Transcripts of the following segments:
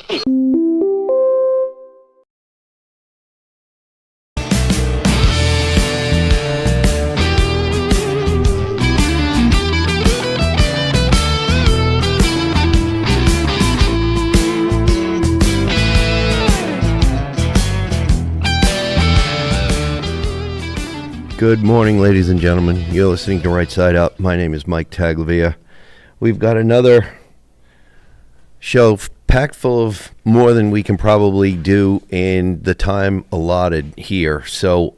Good morning, ladies and gentlemen. You're listening to Right Side Up. My name is Mike Taglavia. We've got another show packed full of more than we can probably do in the time allotted here. So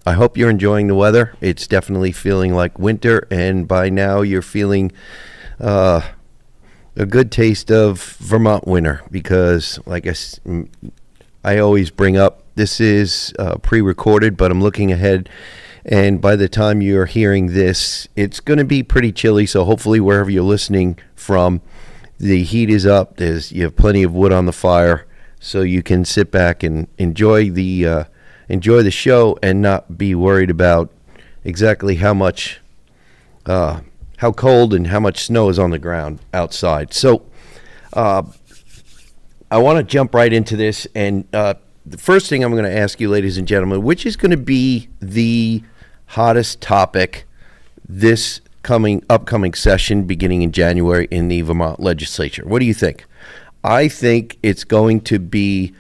I hope you're enjoying the weather. It's definitely feeling like winter, and by now you're feeling a good taste of Vermont winter because, like I always bring up, this is pre-recorded, but I'm looking ahead. And by the time you're hearing this, it's going to be pretty chilly. So hopefully wherever you're listening from, the heat is up. You have plenty of wood on the fire, so you can sit back and enjoy the show and not be worried about exactly how cold and how much snow is on the ground outside. So I want to jump right into this, and the first thing I'm going to ask you, ladies and gentlemen, which is going to be the hottest topic this upcoming session beginning in January in the Vermont legislature. What do you think? I think it's going to be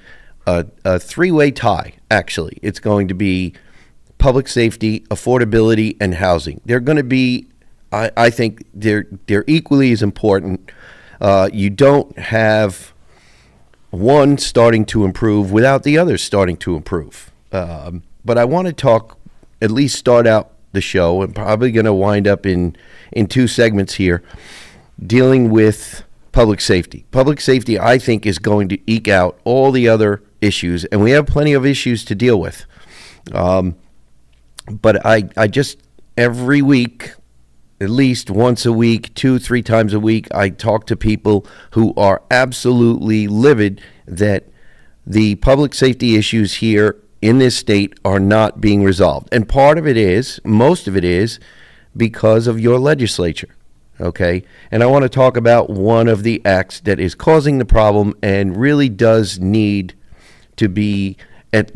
a three-way tie, actually. It's going to be public safety, affordability, and housing. They're going to be, I think, they're equally as important. You don't have one starting to improve without the others starting to improve. But I want to at least start out the show, and probably going to wind up in two segments here, dealing with public safety. Public safety, I think, is going to eke out all the other issues, and we have plenty of issues to deal with. But I just, every week, at least once a week, 2-3 times a week, I talk to people who are absolutely livid that the public safety issues here in this state are not being resolved. And most of it is because of your legislature, okay? And I want to talk about one of the acts that is causing the problem and really does need to be at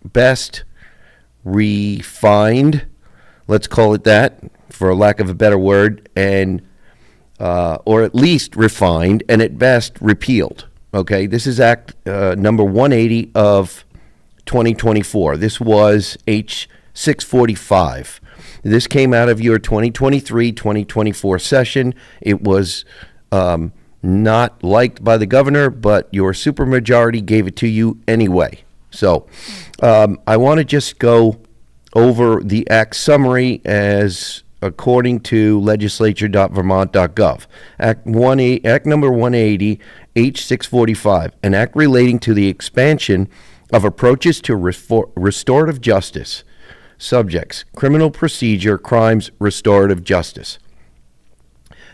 best refined, let's call it that, for lack of a better word, and or at least refined, and at best repealed. Okay, this is Act number 180 of 2024. This was H645. This came out of your 2023-2024 session. It was not liked by the governor, but your supermajority gave it to you anyway. So I want to just go over the Act summary as according to legislature.vermont.gov. Act number 180, H645, an act relating to the expansion of approaches to restorative justice. Subjects: criminal procedure, crimes, restorative justice.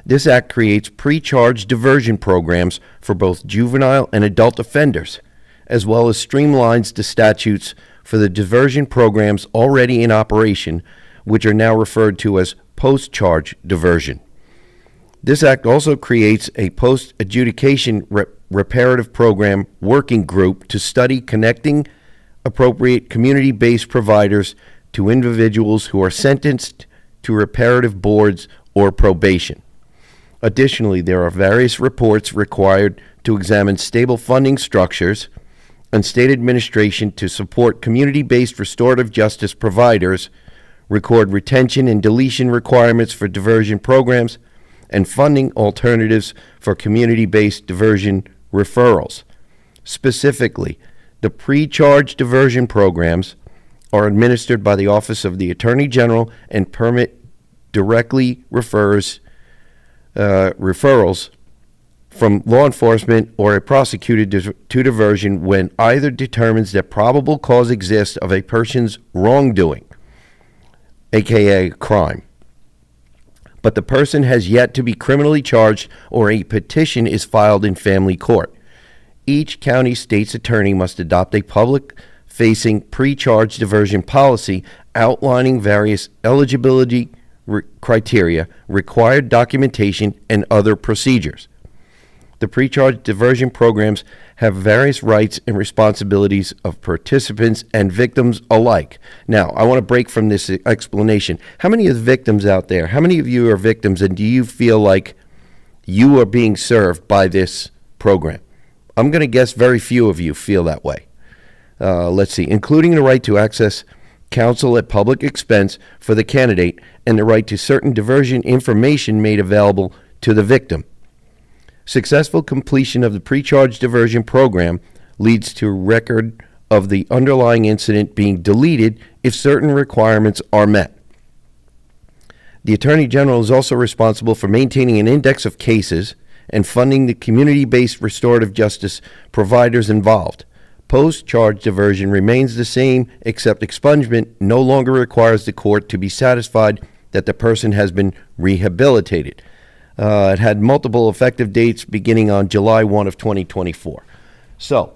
This act creates pre-charge diversion programs for both juvenile and adult offenders, as well as streamlines the statutes for the diversion programs already in operation, which are now referred to as post-charge diversion. This act also creates a post-adjudication reparative program working group to study connecting appropriate community-based providers to individuals who are sentenced to reparative boards or probation. Additionally, there are various reports required to examine stable funding structures and state administration to support community-based restorative justice providers, record retention and deletion requirements for diversion programs, and funding alternatives for community-based diversion referrals. Specifically, the pre-charge diversion programs are administered by the Office of the Attorney General and permit directly referrals from law enforcement or a prosecutor to diversion when either determines that probable cause exists of a person's wrongdoing, aka crime, but the person has yet to be criminally charged or a petition is filed in family court. Each county state's attorney must adopt a public-facing pre-charge diversion policy outlining various eligibility criteria, required documentation, and other procedures. The pre-charge diversion programs have various rights and responsibilities of participants and victims alike. Now, I want to break from this explanation. How many of the victims out there, how many of you are victims, and do you feel like you are being served by this program? I'm going to guess very few of you feel that way. Let's see, including the right to access counsel at public expense for the candidate and the right to certain diversion information made available to the victim. Successful completion of the pre-charge diversion program leads to a record of the underlying incident being deleted if certain requirements are met. The Attorney General is also responsible for maintaining an index of cases and funding the community-based restorative justice providers involved. Post-charge diversion remains the same, except expungement no longer requires the court to be satisfied that the person has been rehabilitated. It had multiple effective dates beginning on July 1 of 2024. So,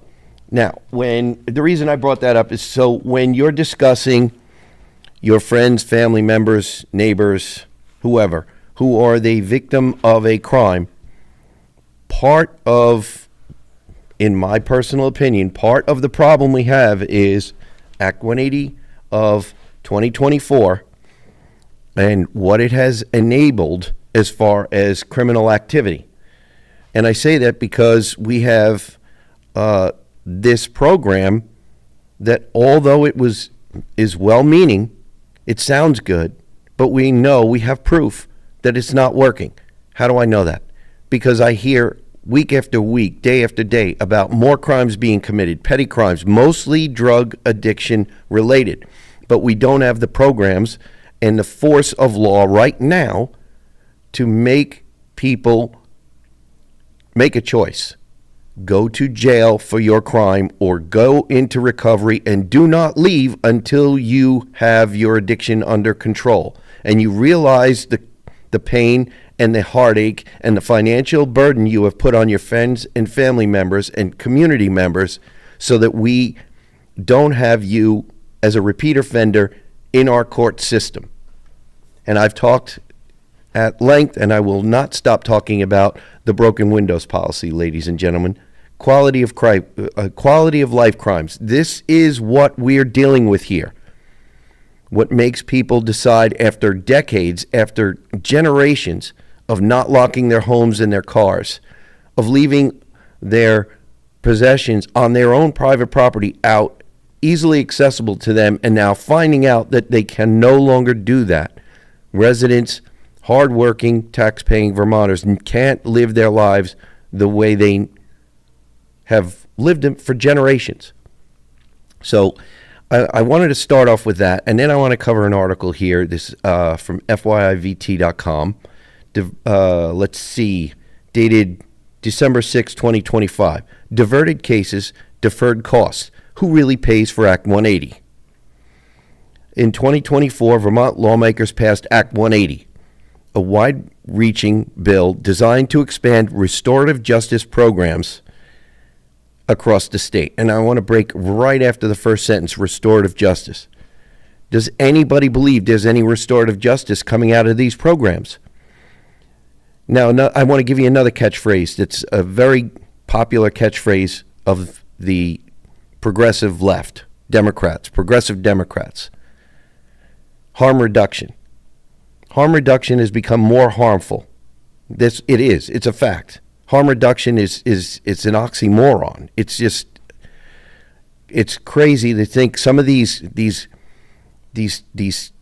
now, the reason I brought that up is so when you're discussing your friends, family members, neighbors, whoever, who are the victim of a crime, part of, in my personal opinion, part of the problem we have is Act 180 of 2024 and what it has enabled as far as criminal activity. And I say that because we have this program that, although is well-meaning, it sounds good, but we know, we have proof that it's not working. How do I know that? Because I hear week after week, day after day, about more crimes being committed, petty crimes, mostly drug addiction related. But we don't have the programs and the force of law right now to make people make a choice. Go to jail for your crime or go into recovery and do not leave until you have your addiction under control. And you realize the pain and the heartache and the financial burden you have put on your friends and family members and community members so that we don't have you as a repeat offender in our court system. And I've talked at length, and I will not stop talking about the broken windows policy, ladies and gentlemen. Quality of life crimes. This is what we're dealing with here. What makes people decide after decades, after generations of not locking their homes and their cars, of leaving their possessions on their own private property out, easily accessible to them, and now finding out that they can no longer do that. Residents, hardworking, tax-paying Vermonters can't live their lives the way they have lived them for generations. So I wanted to start off with that, and then I want to cover an article here, this from FYIVT.com. Let's see, dated December 6, 2025. Diverted cases, deferred costs. Who really pays for Act 180? In 2024, Vermont lawmakers passed Act 180, a wide-reaching bill designed to expand restorative justice programs across the state. And I want to break right after the first sentence, restorative justice. Does anybody believe there's any restorative justice coming out of these programs? Now, I want to give you another catchphrase that's a very popular catchphrase of the progressive left, Democrats, progressive Democrats. Harm reduction. Harm reduction has become more harmful. It's a fact. Harm reduction it's an oxymoron. It's crazy to think some of these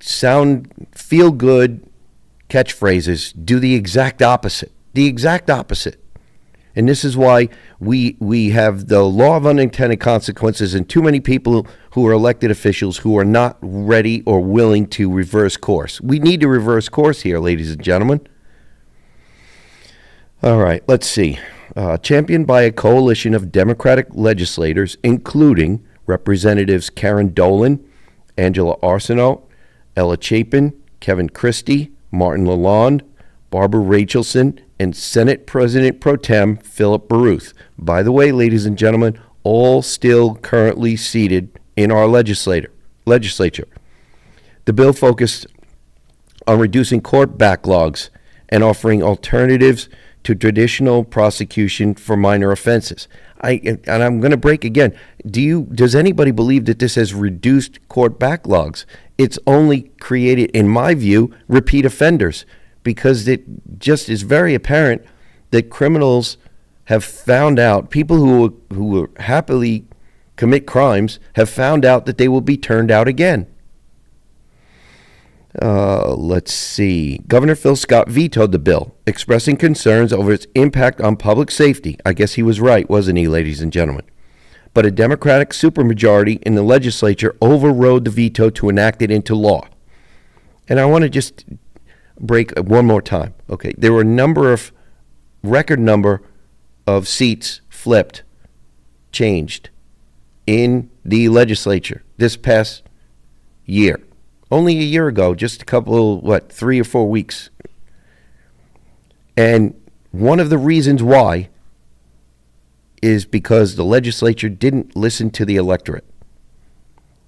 sound feel good catchphrases do the exact opposite. The exact opposite. And this is why we have the law of unintended consequences and too many people who are elected officials who are not ready or willing to reverse course. We need to reverse course here, ladies and gentlemen. All right, let's see. Championed by a coalition of Democratic legislators, including Representatives Karen Dolan, Angela Arsenault, Ella Chapin, Kevin Christie, Martin Lalonde, Barbara Rachelson, and Senate President Pro Tem Philip Baruth. By the way, ladies and gentlemen, all still currently seated in our legislature. The bill focused on reducing court backlogs and offering alternatives to traditional prosecution for minor offenses. And I'm going to break again. Does anybody believe that this has reduced court backlogs? It's only created, in my view, repeat offenders, because it just is very apparent that criminals have found out, people who happily commit crimes have found out that they will be turned out again. Let's see. Governor Phil Scott vetoed the bill, expressing concerns over its impact on public safety. I guess he was right, wasn't he, ladies and gentlemen? But a Democratic supermajority in the legislature overrode the veto to enact it into law. And I want to just break one more time. Okay, there were record number of seats flipped, changed in the legislature this past year. Only a year ago, just a couple, 3 or 4 weeks. And one of the reasons why is because the legislature didn't listen to the electorate.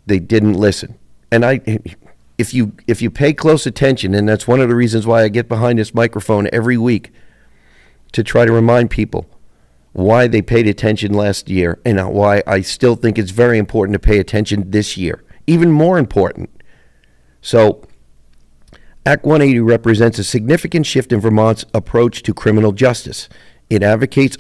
They didn't listen. And if you pay close attention, and that's one of the reasons why I get behind this microphone every week to try to remind people why they paid attention last year and why I still think it's very important to pay attention this year. Even more important. So, Act 180 represents a significant shift in Vermont's approach to criminal justice. Its advocates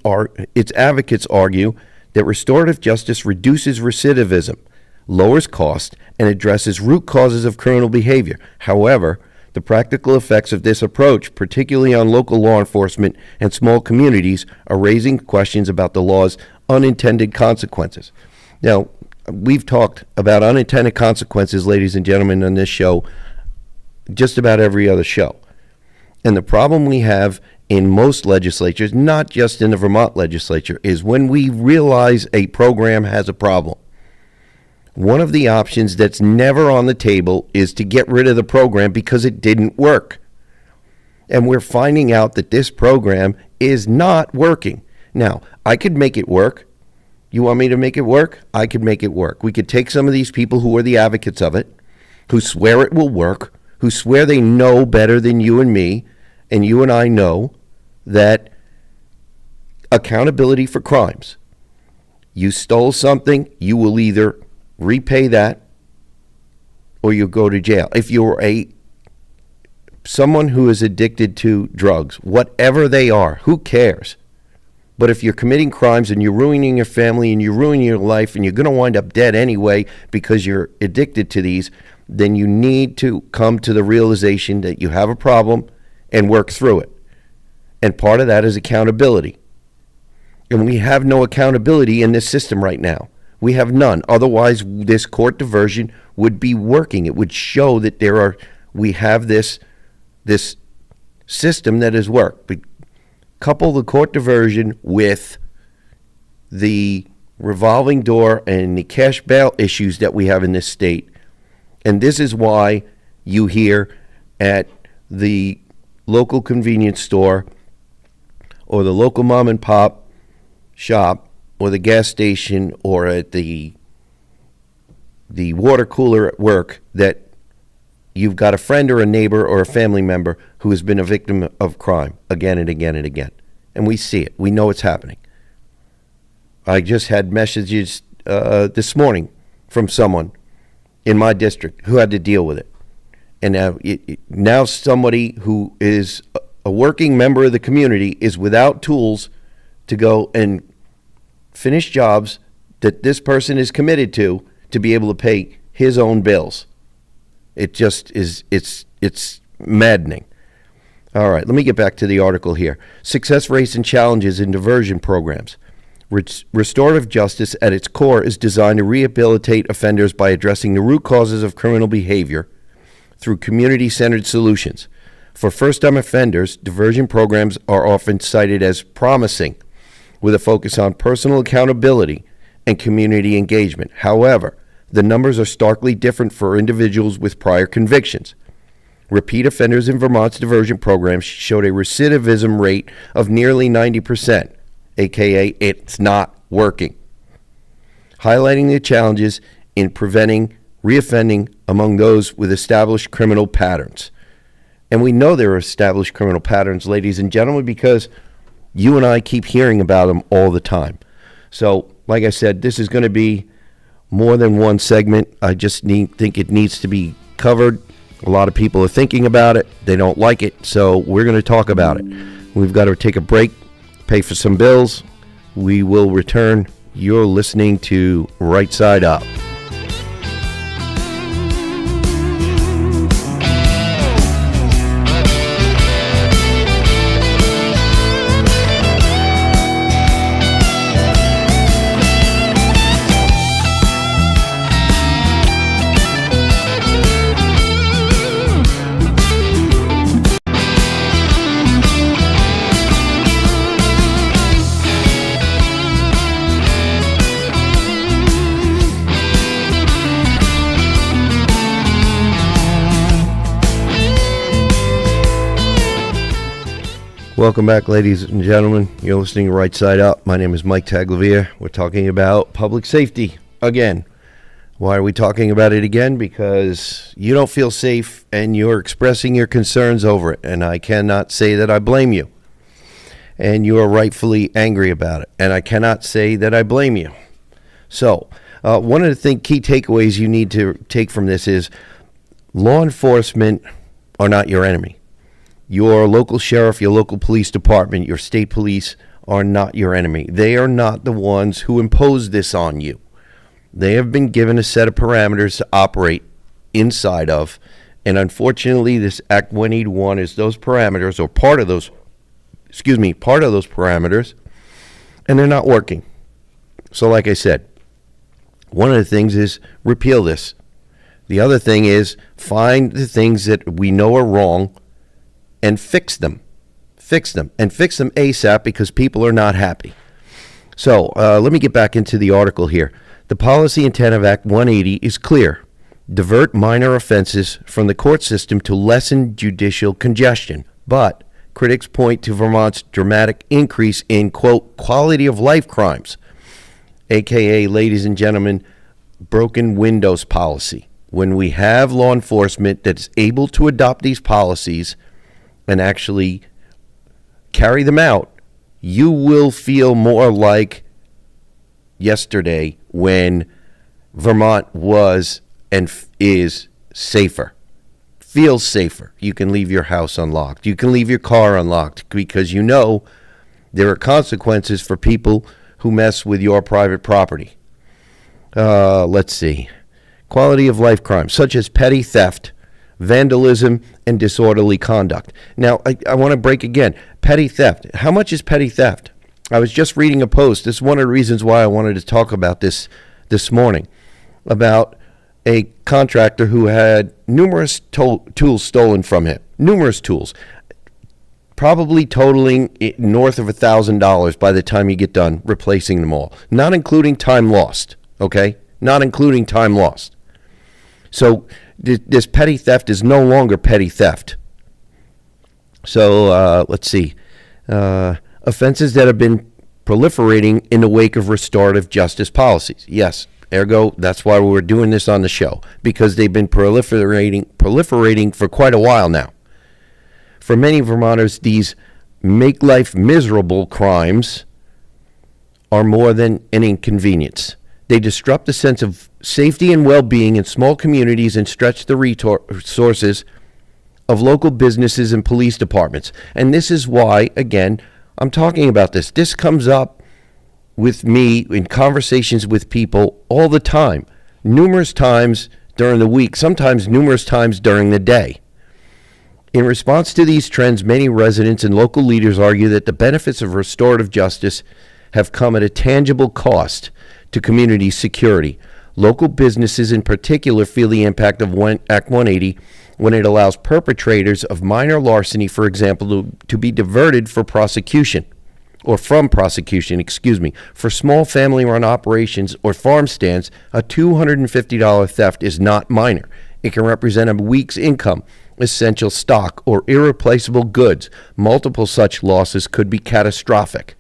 argue that restorative justice reduces recidivism, lowers cost, and addresses root causes of criminal behavior. However, the practical effects of this approach, particularly on local law enforcement and small communities, are raising questions about the law's unintended consequences. Now, we've talked about unintended consequences, ladies and gentlemen, on this show, just about every other show. And the problem we have in most legislatures, not just in the Vermont legislature, is when we realize a program has a problem. One of the options that's never on the table is to get rid of the program because it didn't work. And we're finding out that this program is not working. Now, I could make it work. You want me to make it work? I could make it work. We could take some of these people who are the advocates of it, who swear it will work, who swear they know better than you and me, and you and I know that accountability for crimes. You stole something, you will either repay that or you go to jail. If you're someone who is addicted to drugs, whatever they are, who cares? But if you're committing crimes and you're ruining your family and you're ruining your life and you're going to wind up dead anyway because you're addicted to these, then you need to come to the realization that you have a problem and work through it. And part of that is accountability. And we have no accountability in this system right now. We have none. Otherwise, this court diversion would be working. It would show that we have this system that has worked. Couple the court diversion with the revolving door and the cash bail issues that we have in this state. And this is why you hear at the local convenience store or the local mom and pop shop or the gas station or at the water cooler at work that you've got a friend or a neighbor or a family member who has been a victim of crime again and again and again. And we see it. We know it's happening. I just had messages this morning from someone in my district who had to deal with it. And now somebody who is a working member of the community is without tools to go and finish jobs that this person is committed to be able to pay his own bills. It just is, it's maddening. All right, let me get back to the article here. Success rates and challenges in diversion programs. Restorative justice at its core is designed to rehabilitate offenders by addressing the root causes of criminal behavior through community-centered solutions. For first-time offenders, diversion programs are often cited as promising, with a focus on personal accountability and community engagement. However, the numbers are starkly different for individuals with prior convictions. Repeat offenders in Vermont's diversion programs showed a recidivism rate of nearly 90%, aka it's not working, highlighting the challenges in preventing reoffending among those with established criminal patterns. And we know there are established criminal patterns, ladies and gentlemen, because You and I keep hearing about them all the time. So, like I said, this is going to be more than one segment. I just think it needs to be covered. A lot of people are thinking about it. They don't like it, so we're going to talk about it. We've got to take a break, pay for some bills. We will return. You're listening to Right Side Up. Welcome back, ladies and gentlemen. You're listening to Right Side Up. My name is Mike Taglavia. We're talking about public safety again. Why are we talking about it again? Because you don't feel safe and you're expressing your concerns over it. And I cannot say that I blame you. And you are rightfully angry about it. And I cannot say that I blame you. So, one of the key takeaways you need to take from this is law enforcement are not your enemy. Your local sheriff, your local police department, your state police are not your enemy. They are not the ones who impose this on you. They have been given a set of parameters to operate inside of, and unfortunately, this Act 181 is those parameters, or part of those parameters, and they're not working. So like I said, one of the things is repeal this. The other thing is find the things that we know are wrong and fix them ASAP, because people are not happy. So let me get back into the article here. The policy intent of Act 180 is clear. Divert minor offenses from the court system to lessen judicial congestion. But critics point to Vermont's dramatic increase in, quote, quality of life crimes, aka, ladies and gentlemen, broken windows policy. When we have law enforcement that's able to adopt these policies and actually carry them out, you will feel more like yesterday when Vermont was and is safer. Feels safer. You can leave your house unlocked. You can leave your car unlocked because you know there are consequences for people who mess with your private property. Let's see. Quality of life crimes such as petty theft, vandalism, and disorderly conduct. Now, I want to break again. Petty theft. How much is petty theft? I was just reading a post. This is one of the reasons why I wanted to talk about this morning, about a contractor who had numerous tools stolen from him. Numerous tools. Probably totaling north of $1,000 by the time you get done replacing them all. Not including time lost, okay? Not including time lost. So this petty theft is no longer petty theft. So let's see. Offenses that have been proliferating in the wake of restorative justice policies. Yes, ergo, that's why we're doing this on the show, because they've been proliferating for quite a while now. For many Vermonters, these make life miserable crimes are more than an inconvenience. They disrupt the sense of safety and well-being in small communities and stretch the resources of local businesses and police departments. And this is why, again, I'm talking about this. This comes up with me in conversations with people all the time, numerous times during the week, sometimes numerous times during the day. In response to these trends, many residents and local leaders argue that the benefits of restorative justice have come at a tangible cost to community security. Local businesses in particular feel the impact of Act 180 when it allows perpetrators of minor larceny, for example, to be diverted from prosecution. For small family-run operations or farm stands, a $250 theft is not minor. It can represent a week's income, essential stock, or irreplaceable goods. Multiple such losses could be catastrophic.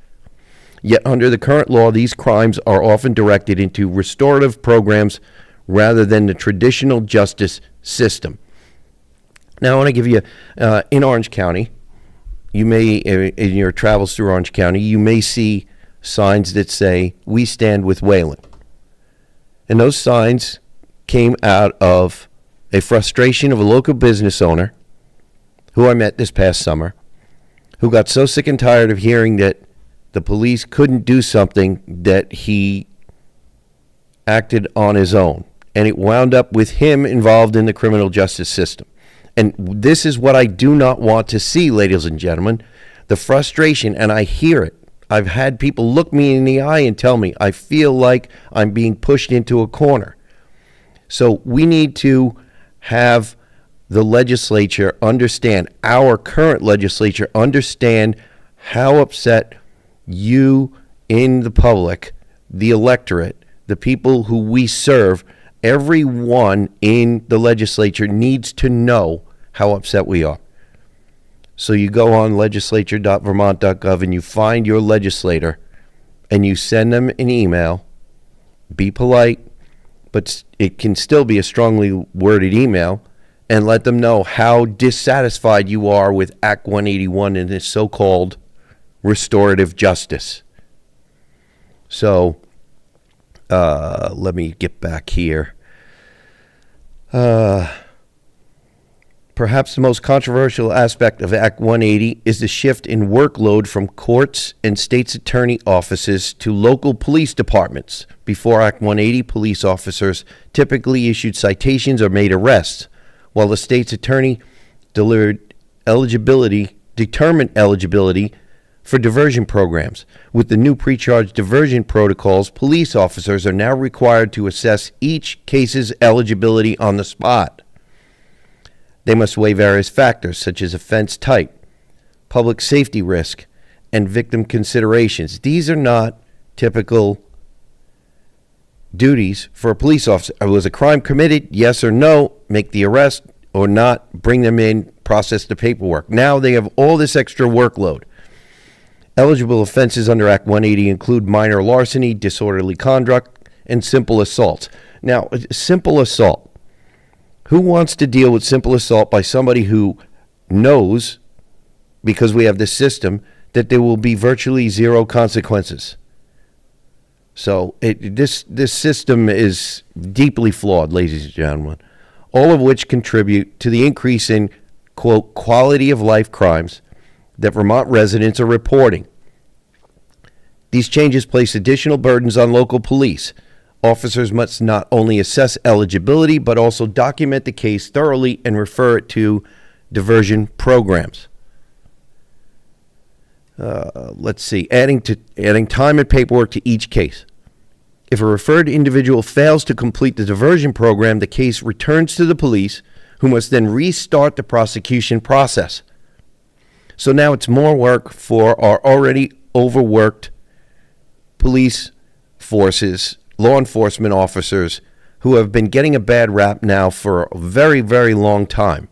Yet under the current law, these crimes are often directed into restorative programs rather than the traditional justice system. Now, I want to give you, in Orange County, you may, in your travels through Orange County, you may see signs that say, "We stand with Wayland." And those signs came out of a frustration of a local business owner who I met this past summer, who got so sick and tired of hearing that the police couldn't do something that he acted on his own. And it wound up with him involved in the criminal justice system. And this is what I do not want to see, ladies and gentlemen. The frustration, and I hear it. I've had people look me in the eye and tell me, I feel like I'm being pushed into a corner. So we need to have the legislature understand, our current legislature understand how upset you in the public, the electorate, the people who we serve, everyone in the legislature needs to know how upset we are. So you go on legislature.vermont.gov and you find your legislator and you send them an email. Be polite, but it can still be a strongly worded email, and let them know how dissatisfied you are with Act 181 and this so-called restorative justice. So let me get back here. Perhaps the most controversial aspect of Act 180 is the shift in workload from courts and state's attorney offices to local police departments. Before Act 180, police officers typically issued citations or made arrests, while the state's attorney determined eligibility for diversion programs. With the new pre-charge diversion protocols, police officers are now required to assess each case's eligibility on the spot. They must weigh various factors such as offense type, public safety risk, and victim considerations. These are not typical duties for a police officer. Was a crime committed? Yes or no? Make the arrest or not? Bring them in, process the paperwork. Now they have all this extra workload. Eligible offenses under Act 180 include minor larceny, disorderly conduct, and simple assaults. Now, simple assault. Who wants to deal with simple assault by somebody who knows, because we have this system, that there will be virtually zero consequences? So this system is deeply flawed, ladies and gentlemen, all of which contribute to the increase in, quote, quality of life crimes that Vermont residents are reporting. These changes place additional burdens on local police. Officers must not only assess eligibility, but also document the case thoroughly and refer it to diversion programs. Let's see, adding time and paperwork to each case. If a referred individual fails to complete the diversion program, the case returns to the police, who must then restart the prosecution process. So now it's more work for our already overworked police forces, law enforcement officers who have been getting a bad rap now for a very, very long time.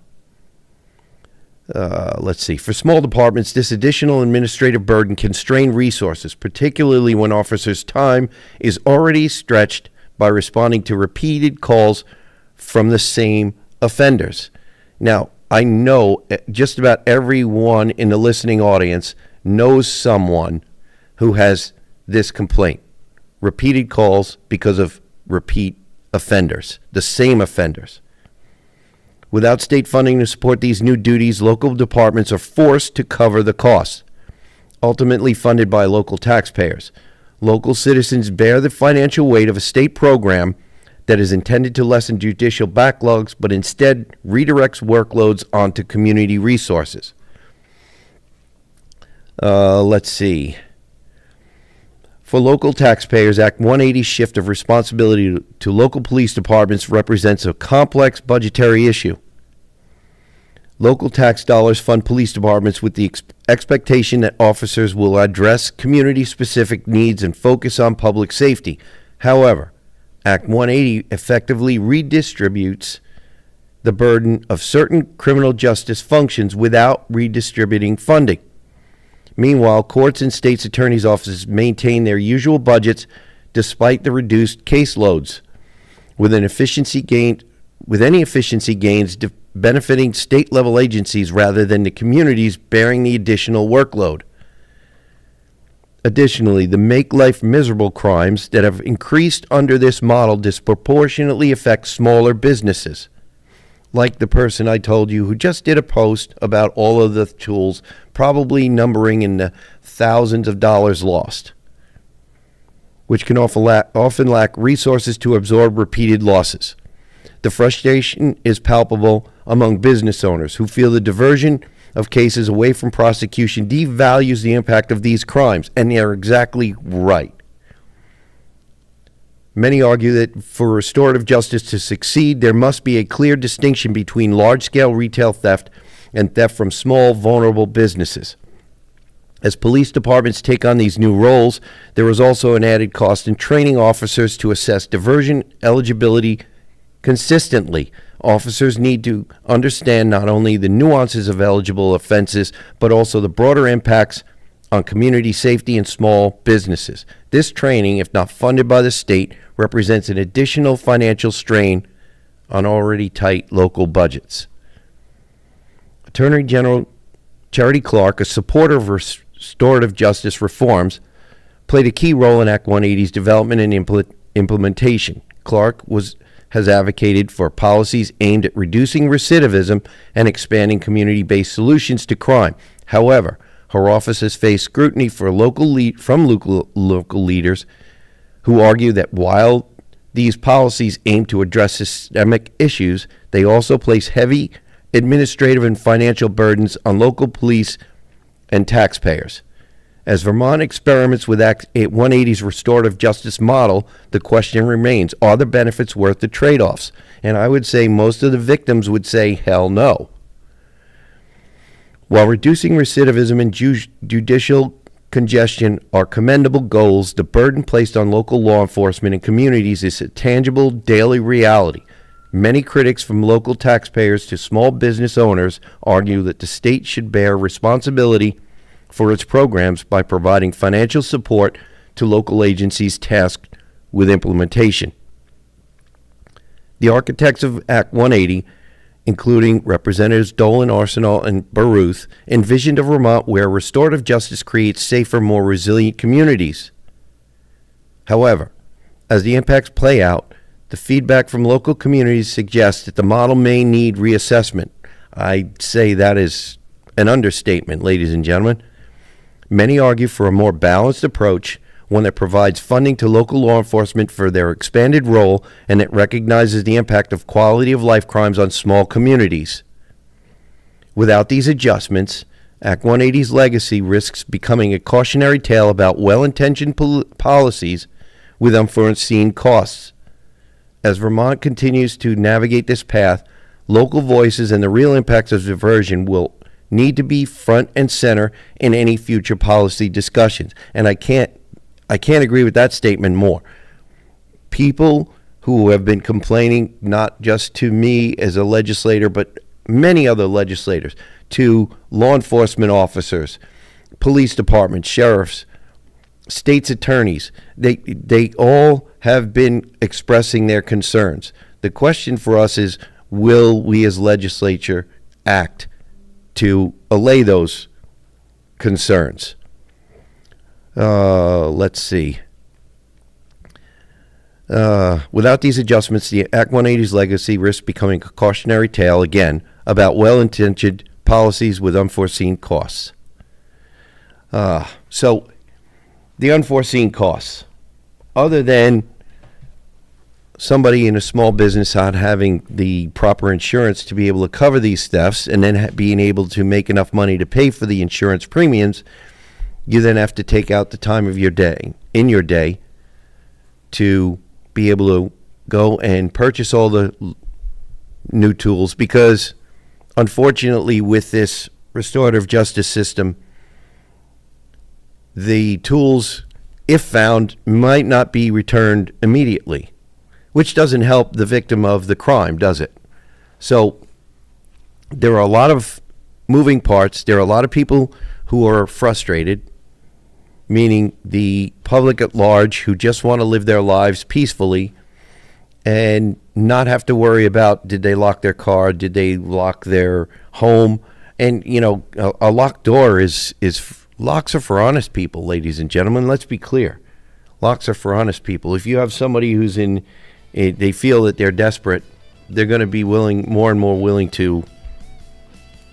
Let's see. For small departments, this additional administrative burden can strain resources, particularly when officers' time is already stretched by responding to repeated calls from the same offenders. Now, I know just about everyone in the listening audience knows someone who has this complaint. Repeated calls because of repeat offenders, the same offenders. Without state funding to support these new duties, local departments are forced to cover the costs, ultimately funded by local taxpayers. Local citizens bear the financial weight of a state program that is intended to lessen judicial backlogs, but instead redirects workloads onto community resources. Let's see. For local taxpayers, Act 180's shift of responsibility to local police departments represents a complex budgetary issue. Local tax dollars fund police departments with the expectation that officers will address community-specific needs and focus on public safety. However, Act 180 effectively redistributes the burden of certain criminal justice functions without redistributing funding. Meanwhile, courts and state's attorneys' offices maintain their usual budgets despite the reduced caseloads. With any efficiency gains benefiting state-level agencies rather than the communities bearing the additional workload. Additionally, the make life miserable crimes that have increased under this model disproportionately affect smaller businesses, like the person I told you who just did a post about all of the tools, probably numbering in the thousands of dollars lost, which can often lack resources to absorb repeated losses. The frustration is palpable among business owners who feel the diversion of cases away from prosecution devalues the impact of these crimes, and they are exactly right. Many argue that for restorative justice to succeed, there must be a clear distinction between large-scale retail theft and theft from small, vulnerable businesses. As police departments take on these new roles, there is also an added cost in training officers to assess diversion eligibility consistently. Officers need to understand not only the nuances of eligible offenses, but also the broader impacts on community safety and small businesses. This training, if not funded by the state, represents an additional financial strain on already tight local budgets. Attorney General Charity Clark, a supporter of restorative justice reforms, played a key role in Act 180's development and implementation. Clark has advocated for policies aimed at reducing recidivism and expanding community-based solutions to crime. However, her office has faced scrutiny from local leaders who argue that while these policies aim to address systemic issues, they also place heavy administrative and financial burdens on local police and taxpayers. As Vermont experiments with Act 180's restorative justice model, the question remains, are the benefits worth the trade-offs? And I would say most of the victims would say, hell no. While reducing recidivism and judicial congestion are commendable goals, the burden placed on local law enforcement and communities is a tangible daily reality. Many critics, from local taxpayers to small business owners, argue that the state should bear responsibility for its programs by providing financial support to local agencies tasked with implementation. The architects of Act 180, including Representatives Dolan, Arsenault, and Baruth, envisioned a Vermont where restorative justice creates safer, more resilient communities. However, as the impacts play out, the feedback from local communities suggests that the model may need reassessment. I'd say that is an understatement, ladies and gentlemen. Many argue for a more balanced approach, one that provides funding to local law enforcement for their expanded role and that recognizes the impact of quality of life crimes on small communities. Without these adjustments, Act 180's legacy risks becoming a cautionary tale about well-intentioned policies with unforeseen costs. As Vermont continues to navigate this path, local voices and the real impacts of diversion will need to be front and center in any future policy discussions. And I can't agree with that statement more. People who have been complaining, not just to me as a legislator, but many other legislators, to law enforcement officers, police departments, sheriffs, state's attorneys, they all have been expressing their concerns. The question for us is, will we as legislature act to allay those concerns? Let's see. Without these adjustments, the Act 180's legacy risks becoming a cautionary tale, again, about well-intentioned policies with unforeseen costs. So, the unforeseen costs, other than somebody in a small business not having the proper insurance to be able to cover these thefts and then being able to make enough money to pay for the insurance premiums, you then have to take out the time of your day, to be able to go and purchase all the new tools, because unfortunately with this restorative justice system, the tools, if found, might not be returned immediately, which doesn't help the victim of the crime, does it? So there are a lot of moving parts. There are a lot of people who are frustrated, meaning the public at large, who just want to live their lives peacefully and not have to worry about, did they lock their car, did they lock their home. And a locked door is locks are for honest people, ladies and gentlemen. Let's be clear. Locks are for honest people. If you have somebody who's they feel that they're desperate, they're going to be more and more willing to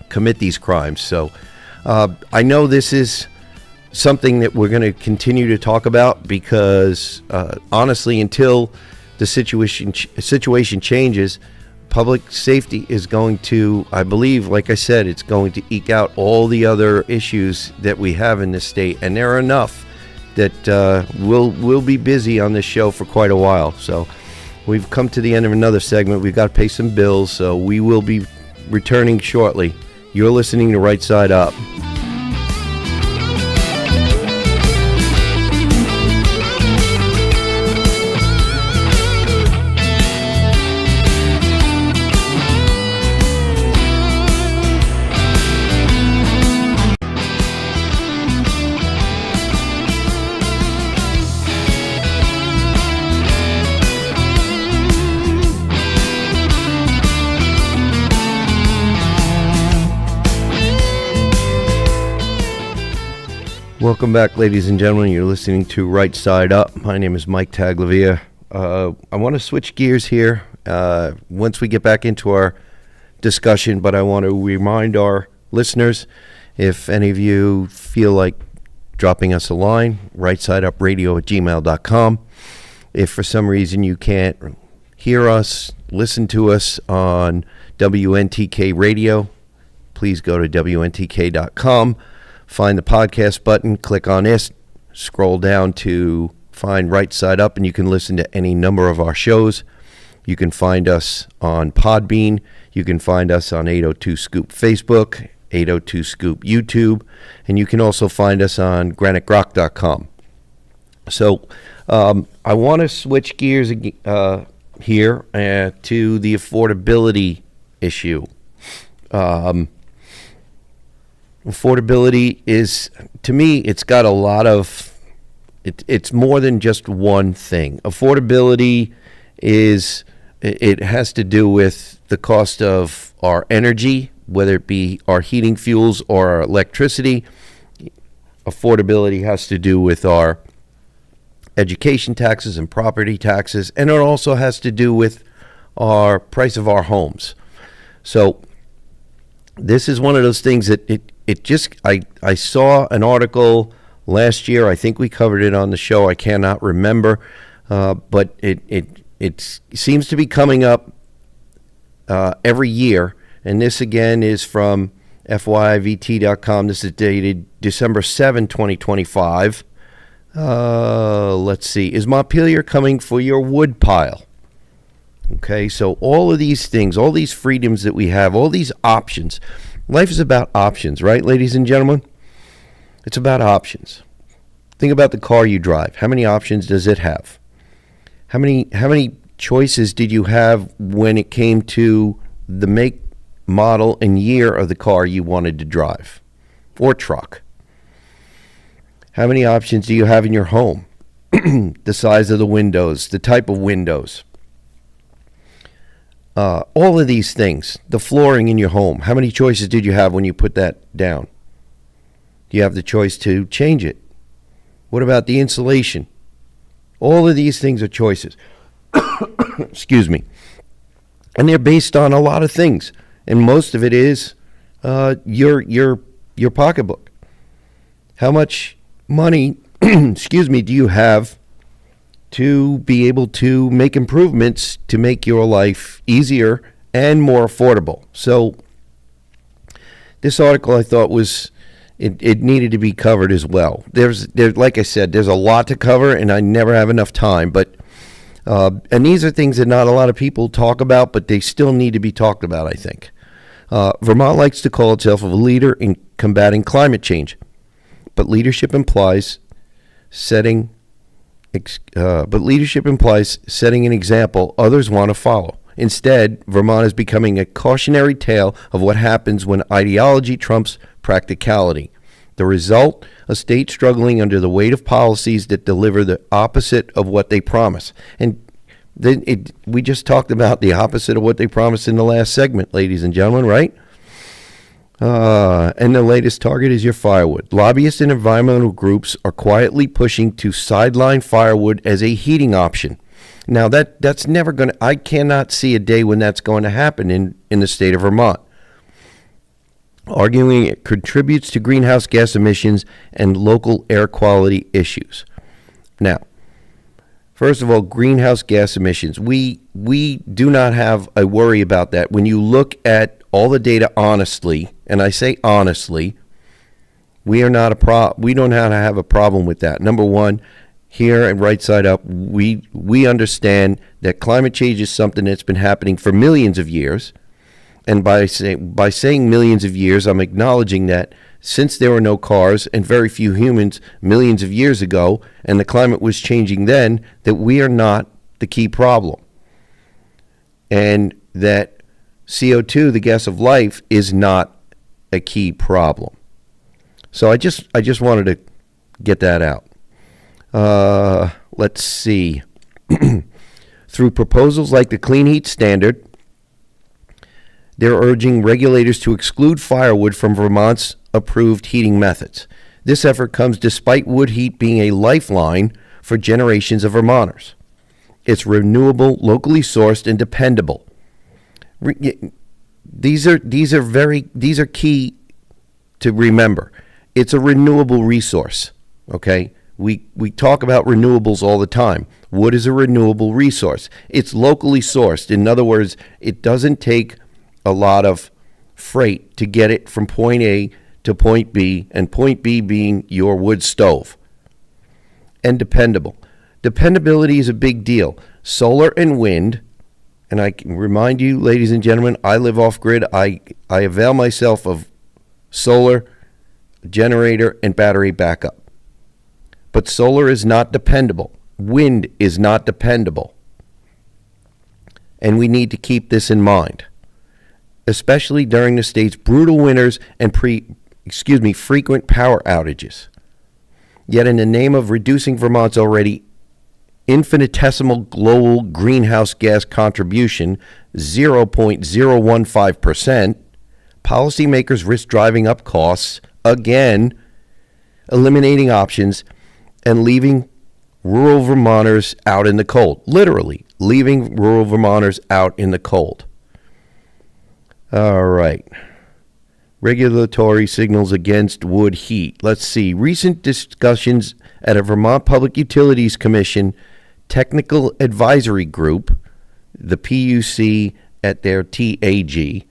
commit these crimes. So I know this is something that we're going to continue to talk about because honestly, until the situation changes, public safety is going to, I believe, like I said, it's going to eke out all the other issues that we have in this state, and there are enough that we'll be busy on this show for quite a while. So we've come to the end of another segment. We've got to pay some bills, so we will be returning shortly. You're listening to Right Side Up. Welcome back, ladies and gentlemen. You're listening to Right Side Up. My name is Mike Taglavia. I want to switch gears here once we get back into our discussion, but I want to remind our listeners, if any of you feel like dropping us a line, rightside-up-radio@gmail.com. If for some reason you can't hear us, listen to us on WNTK Radio, please go to WNTK.com. Find the podcast button, click on it, scroll down to find Right Side Up, and you can listen to any number of our shows. You can find us on Podbean. You can find us on 802 Scoop Facebook, 802 Scoop YouTube, and you can also find us on granitegrok.com. So I want to switch gears here to the affordability issue. Affordability is, to me, it's got a lot of, it's more than just one thing. Affordability is, it has to do with the cost of our energy, whether it be our heating fuels or our electricity. Affordability has to do with our education taxes and property taxes, and it also has to do with our price of our homes. So this is one of those things that I saw an article last year. I think we covered it on the show. I cannot remember, but it seems to be coming up every year. And this again is from FYIVT.com. This is dated December 7, 2025. Let's see. Is Montpelier coming for your wood pile? Okay, so all of these things, all these freedoms that we have, all these options. Life is about options, right, ladies and gentlemen? It's about options. Think about the car you drive. How many options does it have? How many choices did you have when it came to the make, model, and year of the car you wanted to drive or truck? How many options do you have in your home? The size of the windows, the type of windows. All of these things, the flooring in your home, how many choices did you have when you put that down? Do you have the choice to change it? What about the insulation? All of these things are choices. Excuse me. And they're based on a lot of things. And most of it is your pocketbook. How much money, excuse me, do you have to be able to make improvements to make your life easier and more affordable? So this article, I thought, was it needed to be covered as well. There's like I said, there's a lot to cover, and I never have enough time. But and these are things that not a lot of people talk about, but they still need to be talked about, I think. Vermont likes to call itself a leader in combating climate change, but leadership implies setting an example others want to follow. Instead, Vermont is becoming a cautionary tale of what happens when ideology trumps practicality. The result, a state struggling under the weight of policies that deliver the opposite of what they promise. And We just talked about the opposite of what they promised in the last segment, ladies and gentlemen, right? And the latest target is your firewood. Lobbyists and environmental groups are quietly pushing to sideline firewood as a heating option. Now, that's never going to, I cannot see a day when that's going to happen in the state of Vermont. Arguing it contributes to greenhouse gas emissions and local air quality issues. Now, first of all, greenhouse gas emissions. We do not have a worry about that. When you look at all the data honestly, and I say honestly, we don't have a problem with that. Number one, here at Right Side Up, we understand that climate change is something that's been happening for millions of years. And by saying millions of years, I'm acknowledging that since there were no cars and very few humans millions of years ago, and the climate was changing then, that we are not the key problem. And that CO2, the gas of life, is not a key problem. So I just wanted to get that out. Let's see. Through proposals like the Clean Heat Standard, they're urging regulators to exclude firewood from Vermont's approved heating methods. This effort comes despite wood heat being a lifeline for generations of Vermonters. It's renewable, locally sourced, and dependable. These are key to remember. It's a renewable resource, okay? We talk about renewables all the time. Wood is a renewable resource. It's locally sourced. In other words, it doesn't take a lot of freight to get it from point A to point B, and point B being your wood stove. And dependable. Dependability is a big deal. Solar and wind, and I can remind you, ladies and gentlemen, I live off-grid. I avail myself of solar, generator, and battery backup. But solar is not dependable. Wind is not dependable. And we need to keep this in mind, especially during the state's brutal winters and frequent power outages. Yet in the name of reducing Vermont's already infinitesimal global greenhouse gas contribution, 0.015%, policymakers risk driving up costs, again, eliminating options, and leaving rural Vermonters out in the cold. Literally, leaving rural Vermonters out in the cold. All right. Regulatory signals against wood heat. Let's see. Recent discussions at a Vermont Public Utilities Commission Technical Advisory Group, the PUC at their TAG,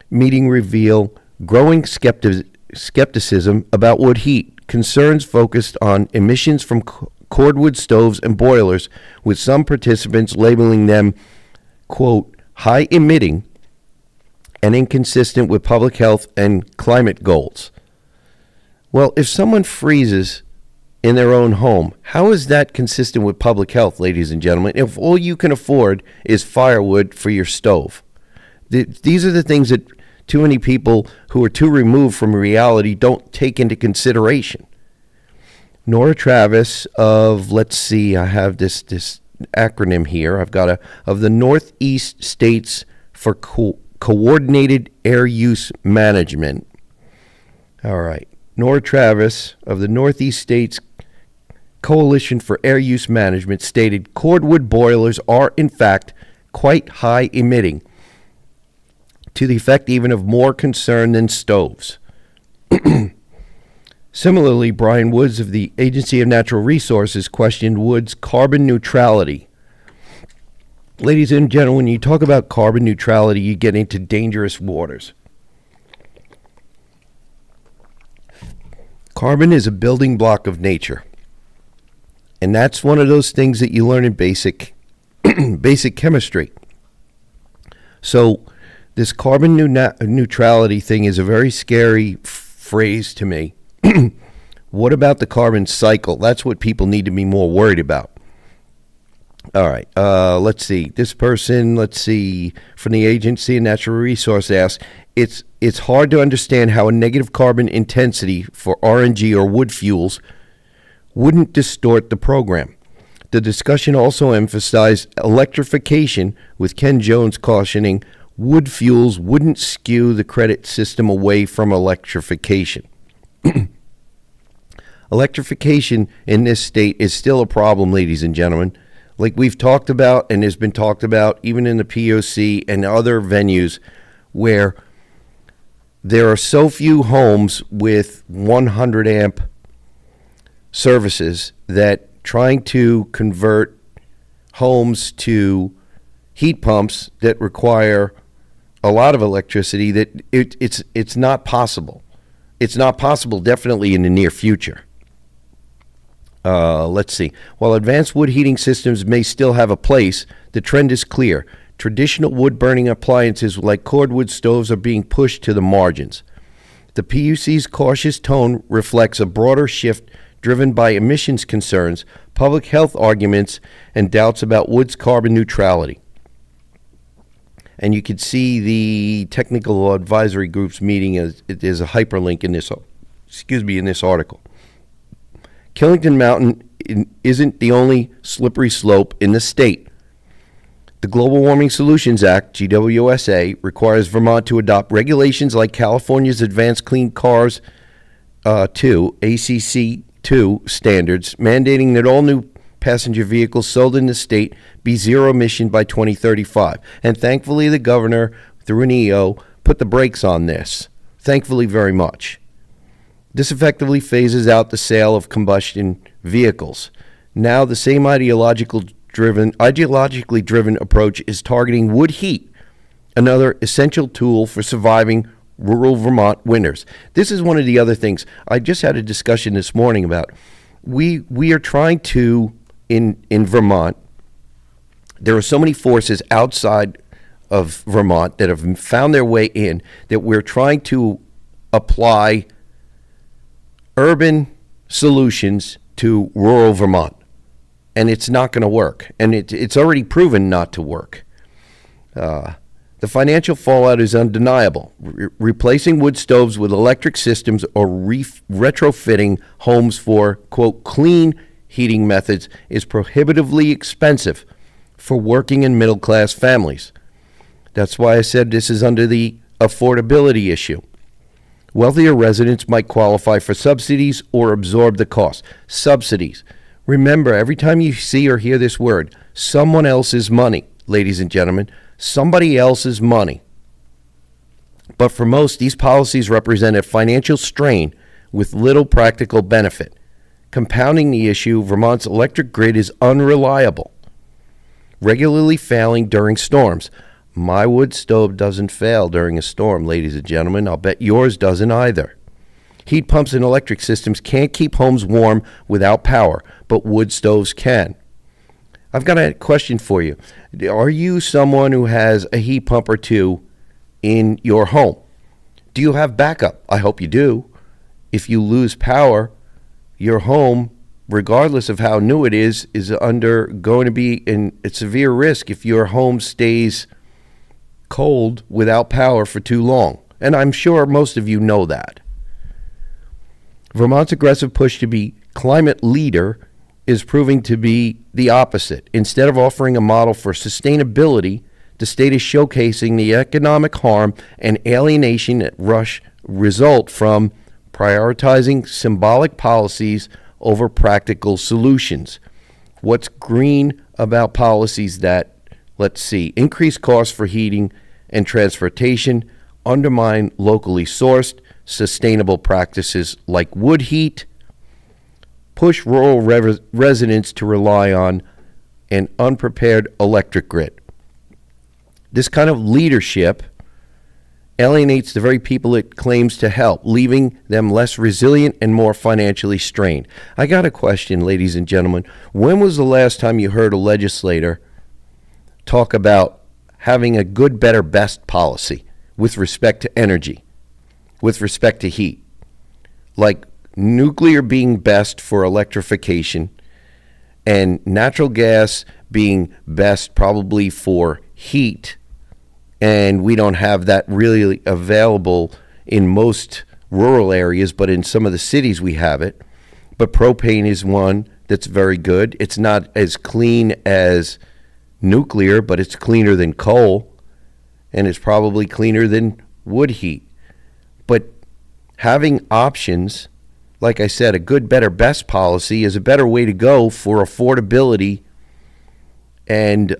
meeting reveal growing skepticism about wood heat. Concerns focused on emissions from cordwood stoves and boilers, with some participants labeling them, quote, high emitting and inconsistent with public health and climate goals. Well, if someone freezes in their own home, how is that consistent with public health, ladies and gentlemen, if all you can afford is firewood for your stove? These are the things that too many people who are too removed from reality don't take into consideration. Nora Travis of, let's see, I have this acronym here. I've got of the Northeast States for Coordinated Air Use Management. All right. Nora Travis of the Northeast States Coalition for Air Use Management stated cordwood boilers are, in fact, quite high emitting, to the effect even of more concern than stoves. Similarly, Brian Woods of the Agency of Natural Resources questioned wood's carbon neutrality. Ladies and gentlemen, when you talk about carbon neutrality, you get into dangerous waters. Carbon is a building block of nature. And that's one of those things that you learn in basic chemistry. So this carbon neutrality thing is a very scary phrase to me. What about the carbon cycle? That's what people need to be more worried about. All right, let's see. This person, from the Agency of Natural Resources asks, it's hard to understand how a negative carbon intensity for RNG or wood fuels wouldn't distort the program. The discussion also emphasized electrification, with Ken Jones cautioning wood fuels wouldn't skew the credit system away from electrification. Electrification in this state is still a problem, ladies and gentlemen. Like we've talked about and has been talked about even in the POC and other venues where there are so few homes with 100 amp services that trying to convert homes to heat pumps that require a lot of electricity, that it's not possible. It's not possible definitely in the near future. Let's see. While advanced wood heating systems may still have a place, the trend is clear. Traditional wood-burning appliances like cordwood stoves are being pushed to the margins. The PUC's cautious tone reflects a broader shift driven by emissions concerns, public health arguments, and doubts about wood's carbon neutrality. And you can see the technical advisory group's meeting as there's a hyperlink in this, in this article. Killington Mountain isn't the only slippery slope in the state. The Global Warming Solutions Act, GWSA, requires Vermont to adopt regulations like California's Advanced Clean Cars 2, ACC 2 standards, mandating that all new passenger vehicles sold in the state be zero emission by 2035. And thankfully, the governor, through an EO, put the brakes on this. Thankfully, very much. This effectively phases out the sale of combustion vehicles. Now, the same ideologically driven approach is targeting wood heat, another essential tool for surviving rural Vermont winters. This is one of the other things I just had a discussion this morning about. We are trying to, in Vermont, there are so many forces outside of Vermont that have found their way in that we're trying to apply urban solutions to rural Vermont. And it's not going to work. And it's already proven not to work. The financial fallout is undeniable. Replacing wood stoves with electric systems or retrofitting homes for, quote, clean heating methods is prohibitively expensive for working and middle-class families. That's why I said this is under the affordability issue. Wealthier residents might qualify for subsidies or absorb the cost. Subsidies. Remember, every time you see or hear this word, someone else's money, ladies and gentlemen, somebody else's money. But for most, these policies represent a financial strain with little practical benefit. Compounding the issue, Vermont's electric grid is unreliable, regularly failing during storms. My wood stove doesn't fail during a storm, ladies and gentlemen. I'll bet yours doesn't either. Heat pumps and electric systems can't keep homes warm without power, but wood stoves can. I've got a question for you. Are you someone who has a heat pump or two in your home? Do you have backup? I hope you do. If you lose power, your home, regardless of how new it is going to be in a severe risk if your home stays cold without power for too long. And I'm sure most of you know that. Vermont's aggressive push to be climate leader is proving to be the opposite. Instead of offering a model for sustainability, the state is showcasing the economic harm and alienation that result from prioritizing symbolic policies over practical solutions. What's green about policies that, let's see, increase costs for heating and transportation, undermine locally sourced, sustainable practices like wood heat, push rural residents to rely on an unprepared electric grid. This kind of leadership alienates the very people it claims to help, leaving them less resilient and more financially strained. I got a question, ladies and gentlemen. When was the last time you heard a legislator talk about having a good, better, best policy with respect to energy, with respect to heat? Like nuclear being best for electrification and natural gas being best probably for heat, and we don't have that really available in most rural areas, but in some of the cities we have it. But propane is one that's very good. It's not as clean as nuclear, but it's cleaner than coal, and it's probably cleaner than wood heat. But having options, like I said, a good, better, best policy is a better way to go for affordability and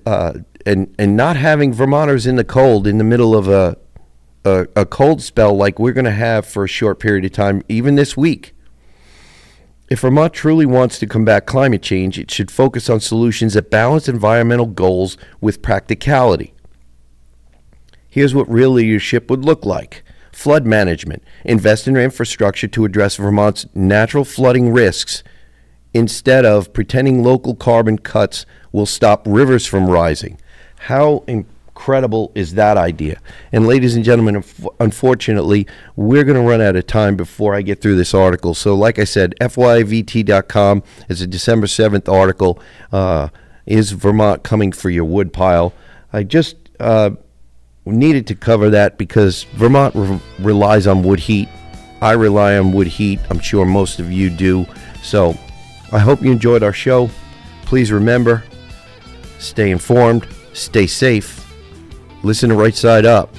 not having Vermonters in the cold in the middle of a cold spell like we're going to have for a short period of time, even this week. If Vermont truly wants to combat climate change, it should focus on solutions that balance environmental goals with practicality. Here's what real leadership would look like. Flood management. Invest in infrastructure to address Vermont's natural flooding risks instead of pretending local carbon cuts will stop rivers from rising. How incredible is that idea? And ladies and gentlemen, unfortunately, we're going to run out of time before I get through this article. So like I said, FYVT.com is a December 7th article. Is Vermont coming for your wood pile? I just needed to cover that because Vermont relies on wood heat. I rely on wood heat. I'm sure most of you do. So I hope you enjoyed our show. Please remember, stay informed, stay safe, listen to Right Side Up.